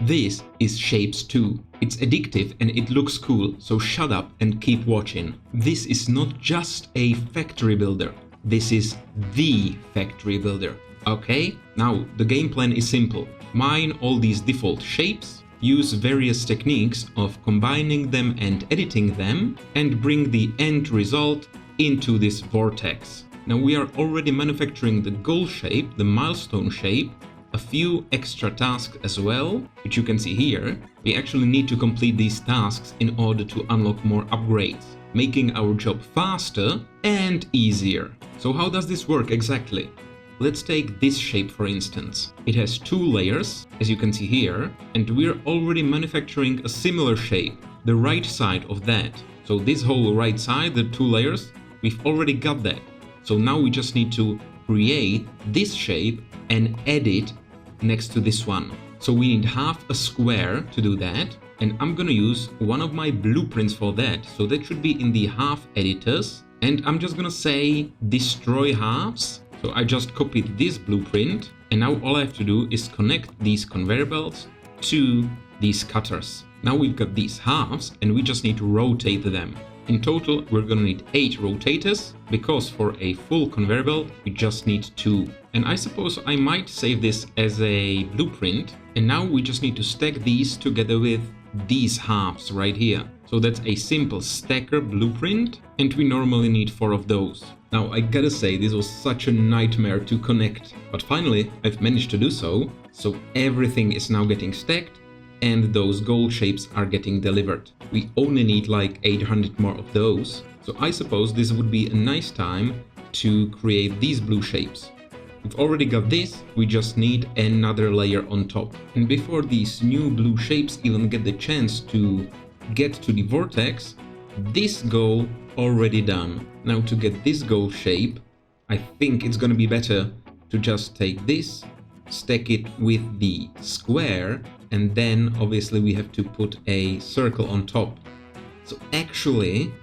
This is Shapez 2. It's addictive and it looks cool, so shut up and keep watching. This is not just a factory builder, this is the factory builder. Okay, now the game plan is simple. Mine all these default shapes, use various techniques of combining them and editing them, and bring the end result into this vortex. Now we are already manufacturing the goal shape, the milestone shape, a few extra tasks as well, which you can see here. We actually need to complete these tasks in order to unlock more upgrades, making our job faster and easier. So how does this work exactly? Let's take this shape for instance. It has 2 layers, as you can see here, and we're already manufacturing a similar shape, the right side of that. So this whole right side, the 2 layers, we've already got that. So now we just need to create this shape and add it next to this one. So we need half a square to do that, and I'm gonna use one of my blueprints for that. So that should be in the half editors, and I'm just gonna say destroy halves. So I just copied this blueprint, and now all I have to do is connect these conveyor belts to these cutters. Now we've got these halves and we just need to rotate them. In total, we're gonna need 8 rotators, because for a full conveyor belt, we just need 2. And I suppose I might save this as a blueprint. And now we just need to stack these together with these halves right here. So that's a simple stacker blueprint, and we normally need 4 of those. Now I gotta say, this was such a nightmare to connect, but finally I've managed to do so. So everything is now getting stacked, and those gold shapes are getting delivered. We only need like 800 more of those, so I suppose this would be a nice time to create these blue shapes. We've already got this, we just need another layer on top. And before these new blue shapes even get the chance to get to the vortex, this goal already done. Now to get this goal shape, I think it's gonna be better to just take this, stack it with the square, and then obviously we have to put a circle on top. So actually,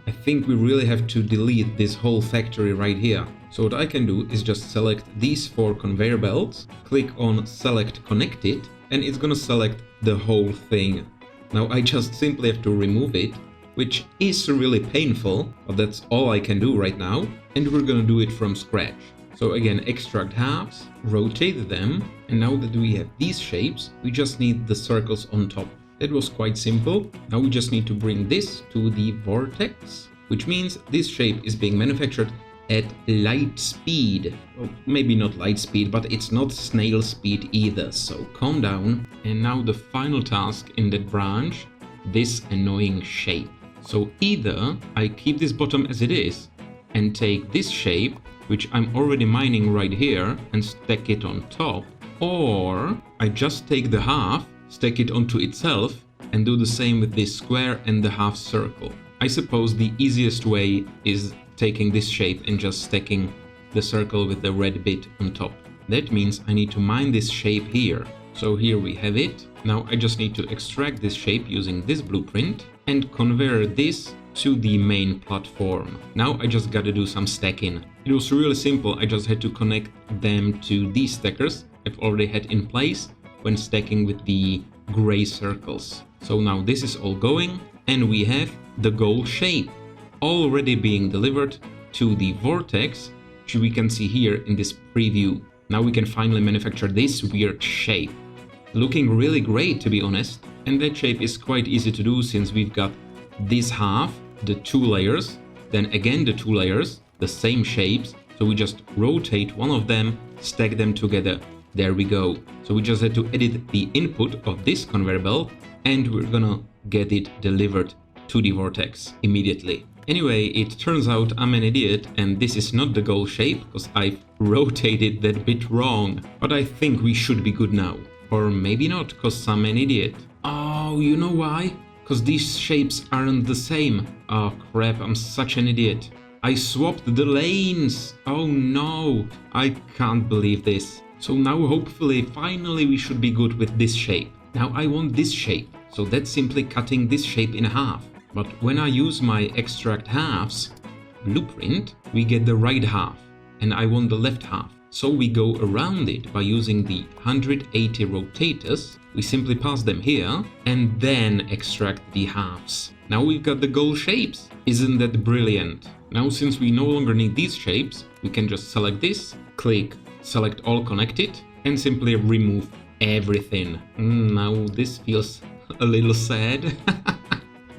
I think we really have to delete this whole factory right here. So what I can do is just select these 4 conveyor belts, click on select connected, and it's gonna select the whole thing. Now I just simply have to remove it, which is really painful, but that's all I can do right now, and we're gonna do it from scratch. So again, extract halves, rotate them, and now that we have these shapes, we just need the circles on top. That was quite simple. Now we just need to bring this to the vortex, which means this shape is being manufactured at light speed. Well, maybe not light speed, but it's not snail speed either, so calm down. And now the final task in that branch, this annoying shape. So either I keep this bottom as it is and take this shape, which I'm already mining right here, and stack it on top, or I just take the half, stack it onto itself, and do the same with this square and the half circle. I suppose the easiest way is taking this shape and just stacking the circle with the red bit on top. That means I need to mine this shape here. So here we have it. Now I just need to extract this shape using this blueprint and convert this to the main platform. Now I just gotta do some stacking. It was really simple, I just had to connect them to these stackers I've already had in place when stacking with the gray circles. So now this is all going, and we have the goal shape already being delivered to the vortex, which we can see here in this preview. Now we can finally manufacture this weird shape. Looking really great, to be honest, and that shape is quite easy to do since we've got this half, the 2 layers, then again the 2 layers, the same shapes, so we just rotate one of them, stack them together, there we go. So we just had to edit the input of this conveyor belt, and we're gonna get it delivered to the vortex immediately. Anyway, it turns out I'm an idiot and this is not the goal shape because I've rotated that bit wrong, but I think we should be good now. Or maybe not, because I'm an idiot. Oh, you know why? Because these shapes aren't the same. Oh crap, I'm such an idiot. I swapped the lanes. Oh no, I can't believe this. So now hopefully, finally we should be good with this shape. Now I want this shape, so that's simply cutting this shape in half. But when I use my extract halves blueprint, we get the right half, and I want the left half. So we go around it by using the 180 rotators. We simply pass them here and then extract the halves. Now we've got the goal shapes. Isn't that brilliant? Now since we no longer need these shapes, we can just select this, click select all connected and simply remove everything. Now this feels a little sad.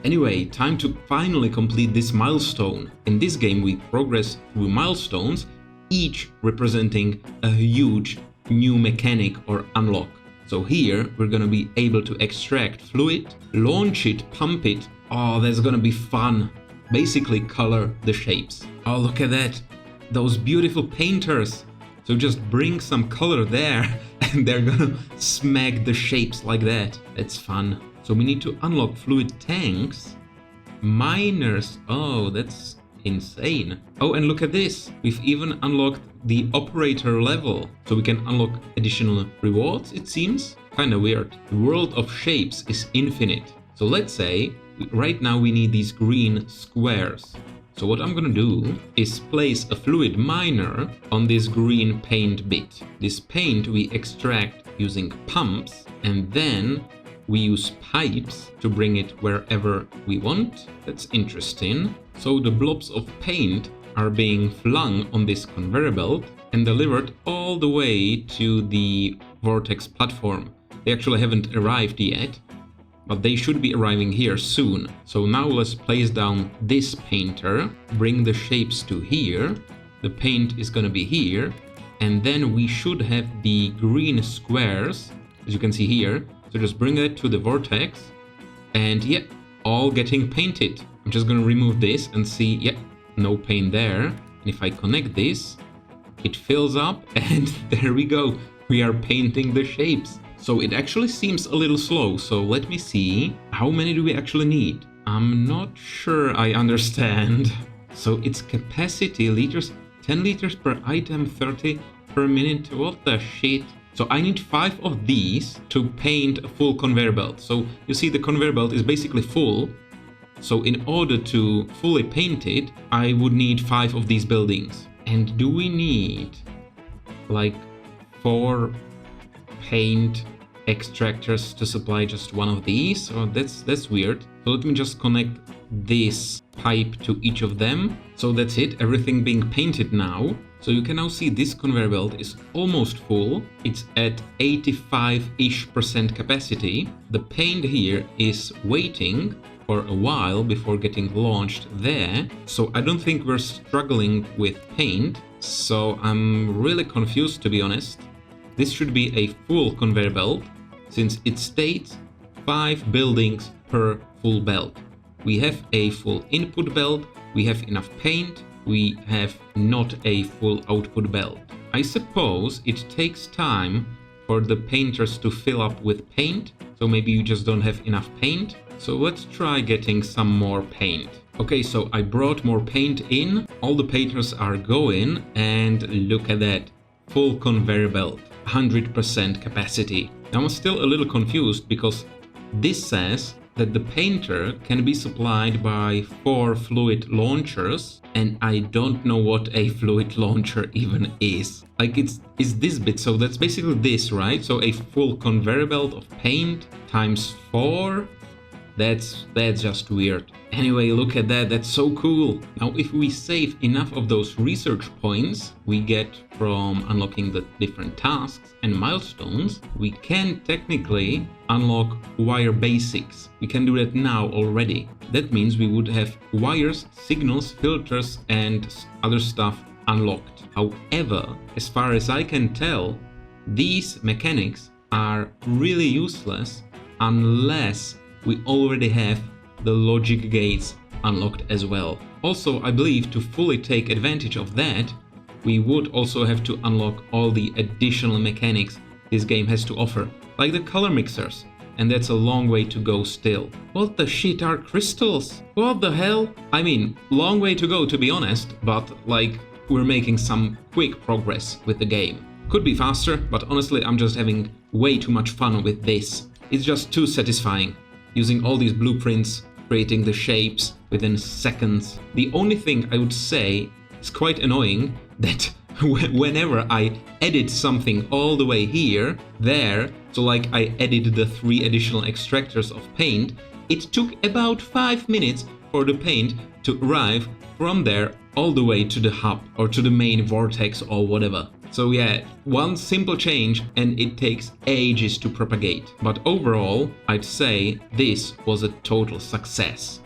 Anyway, time to finally complete this milestone. In this game we progress through milestones, each representing a huge new mechanic or unlock. So here we're gonna be able to extract fluid, launch it, pump it. Oh, that's gonna be fun. Basically color the shapes. Oh, look at that. Those beautiful painters. So just bring some color there and they're gonna smack the shapes like that. That's fun. So we need to unlock fluid tanks. Miners. Oh, that's insane. Oh, and look at this. We've even unlocked the operator level. So we can unlock additional rewards, it seems. Kinda weird. The world of shapes is infinite. So let's say right now we need these green squares. So what I'm gonna do is place a fluid miner on this green paint bit. This paint we extract using pumps and then we use pipes to bring it wherever we want. That's interesting. So the blobs of paint are being flung on this conveyor belt and delivered all the way to the vortex platform. They actually haven't arrived yet, but they should be arriving here soon. So now let's place down this painter, bring the shapes to here. The paint is gonna be here, and then we should have the green squares, as you can see here. So just bring it to the vortex, and yeah, all getting painted. I'm just gonna remove this and see, yeah, no paint there. And if I connect this, it fills up, and there we go. We are painting the shapes. So it actually seems a little slow, so let me see. How many do we actually need? I'm not sure I understand. So its capacity liters, 10 liters per item, 30 per minute. What the shit? So I need 5 of these to paint a full conveyor belt. So you see the conveyor belt is basically full. So in order to fully paint it, I would need 5 of these buildings. And do we need like 4 paint extractors to supply just one of these? Oh, that's weird. So let me just connect this pipe to each of them. So that's it, everything being painted now. So you can now see this conveyor belt is almost full. It's at 85-ish% capacity. The paint here is waiting for a while before getting launched there. So I don't think we're struggling with paint. So I'm really confused, to be honest. This should be a full conveyor belt since it states 5 buildings per full belt. We have a full input belt, we have enough paint, we have not a full output belt. I suppose it takes time for the painters to fill up with paint, so maybe you just don't have enough paint. So let's try getting some more paint. Okay, so I brought more paint in, all the painters are going, and look at that, full conveyor belt, 100% capacity. Now I'm still a little confused because this says that the painter can be supplied by 4 fluid launchers, and I don't know what a fluid launcher even is. Like it's this bit, so that's basically this, right? So a full conveyor belt of paint times 4. That's just weird. Anyway, look at that, that's so cool. Now if we save enough of those research points we get from unlocking the different tasks and milestones, we can technically unlock wire basics. We can do that now already. That means we would have wires, signals, filters and other stuff unlocked. However, as far as I can tell, these mechanics are really useless unless we already have the logic gates unlocked as well. Also, I believe to fully take advantage of that, we would also have to unlock all the additional mechanics this game has to offer, like the color mixers, and that's a long way to go still. What the shit are crystals? What the hell? I mean, long way to go to be honest, but like, we're making some quick progress with the game. Could be faster, but honestly I'm just having way too much fun with this. It's just too satisfying. Using all these blueprints, creating the shapes within seconds. The only thing I would say is quite annoying that whenever I edit something all the way here, there, so like I edited the 3 additional extractors of paint, it took about 5 minutes for the paint to arrive from there all the way to the hub or to the main vortex or whatever. So yeah, one simple change and it takes ages to propagate. But overall, I'd say this was a total success.